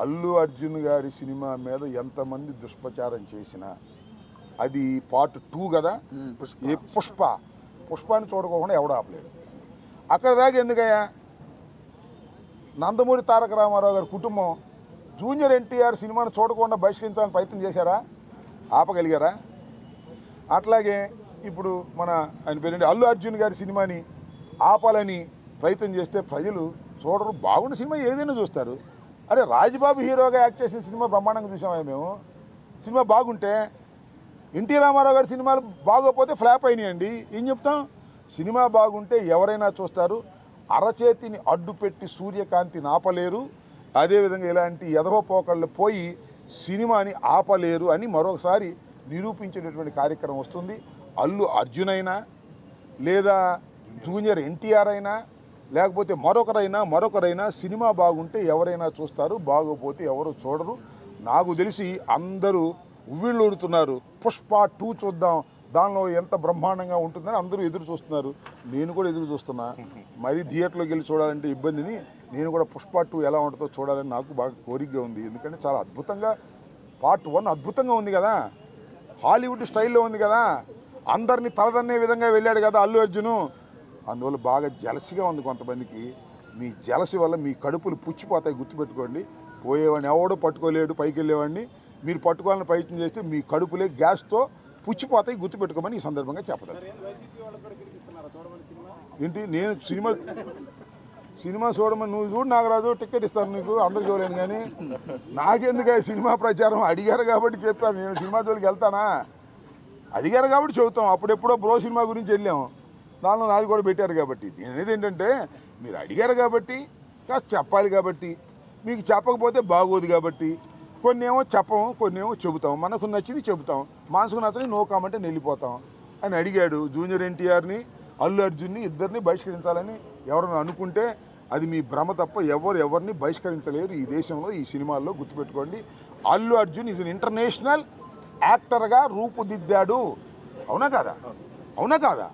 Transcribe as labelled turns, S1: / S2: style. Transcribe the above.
S1: అల్లు అర్జున్ గారి సినిమా మీద ఎంతమంది దుష్ప్రచారం చేసినా అది పార్ట్ 2 కదా. ఈ పుష్పాన్ని చూడకోకుండా ఎవడు ఆపలేడు. అక్కడ దాకా ఎందుకయ్యా? నందమూరి తారక రామారావు గారి కుటుంబం జూనియర్ ఎన్టీఆర్ సినిమాను చూడకుండా బహిష్కరించాలని ప్రయత్నం చేశారా? ఆపగలిగారా? అట్లాగే ఇప్పుడు ఆయన పేరేంటి అల్లు అర్జున్ గారి సినిమాని ఆపాలని ప్రయత్నం చేస్తే ప్రజలు చూడరు. బాగున్న సినిమా ఏదైనా చూస్తారు. అరే రాజ్బాబు హీరోగా యాక్ట్ చేసిన సినిమా బ్రహ్మాండంగా చూసామా మేము? సినిమా బాగుంటే, ఎన్టీ రామారావు గారి సినిమాలు బాగోకపోతే ఫ్లాప్ అయినాయండి. ఏం చెప్తాం? సినిమా బాగుంటే ఎవరైనా చూస్తారు. అరచేతిని అడ్డుపెట్టి సూర్యకాంతిని ఆపలేరు. అదేవిధంగా ఇలాంటి ఎదవపోకళ్ళు పోయి సినిమాని ఆపలేరు అని మరొకసారి నిరూపించేటటువంటి కార్యక్రమం వస్తుంది. అల్లు అర్జున్ అయినా లేదా జూనియర్ ఎన్టీఆర్ అయినా లేకపోతే మరొకరైనా సినిమా బాగుంటే ఎవరైనా చూస్తారు, బాగోపోతే ఎవరు చూడరు. నాకు తెలిసి అందరూ ఉవ్విళ్ళూరుతున్నారు. పుష్ప 2 చూద్దాం, దానిలో ఎంత బ్రహ్మాండంగా ఉంటుందని అందరూ ఎదురు చూస్తున్నారు. నేను కూడా ఎదురు చూస్తున్నా. మరీ థియేటర్లోకి వెళ్ళి చూడాలంటే ఇబ్బందిని నేను కూడా పుష్ప 2 ఎలా ఉంటుందో చూడాలని నాకు బాగా కోరికగా ఉంది. ఎందుకంటే చాలా అద్భుతంగా పార్ట్ 1 అద్భుతంగా ఉంది కదా, హాలీవుడ్ స్టైల్లో ఉంది కదా, అందరినీ తలదన్నే విధంగా వెళ్ళాడు కదా అల్లు అర్జును. అందువల్ల బాగా జలసిగా ఉంది కొంతమందికి. మీ జలసి వల్ల మీ కడుపులు పుచ్చిపోతాయి, గుర్తుపెట్టుకోండి. పోయేవాడిని ఎవడో పట్టుకోలేడు, పైకి వెళ్ళేవాడిని మీరు పట్టుకోవాలని ప్రయత్నం చేస్తే మీ కడుపులే గ్యాస్తో పుచ్చిపోతాయి, గుర్తుపెట్టుకోమని ఈ సందర్భంగా చెప్పదు. ఏంటి నేను సినిమా చూడమని నువ్వు చూడు, నాకు రాదు, టికెట్ ఇస్తాను నీకు, అందరు చూడలేను. కానీ నాకెందుకు సినిమా ప్రచారం? అడిగారు కాబట్టి చెప్పాను. నేను సినిమా జోలికి వెళ్తానా? అడిగారు కాబట్టి చెబుతాం. అప్పుడెప్పుడో బ్రో సినిమా గురించి వెళ్ళాము, దానిలో నాది కూడా పెట్టారు కాబట్టి. నేను అనేది ఏంటంటే మీరు అడిగారు కాబట్టి కాస్త చెప్పాలి కాబట్టి, మీకు చెప్పకపోతే బాగోదు కాబట్టి కొన్ని ఏమో చెప్పము, కొన్ని ఏమో చెబుతాం. మనకు నచ్చింది చెబుతాం, మనసుకు నచ్చని నో కామెంట్ అని వెళ్ళిపోతాం. అని అడిగాడు. జూనియర్ ఎన్టీఆర్ని అల్లు అర్జున్ని ఇద్దరిని బహిష్కరించాలని ఎవరైనా అనుకుంటే అది మీ భ్రమ తప్ప ఎవరిని బహిష్కరించలేరు ఈ దేశంలో, ఈ సినిమాల్లో. గుర్తుపెట్టుకోండి, అల్లు అర్జున్ ఈజ్ ఇంటర్నేషనల్ యాక్టర్గా రూపుదిద్దాడు. అవునా కాదా?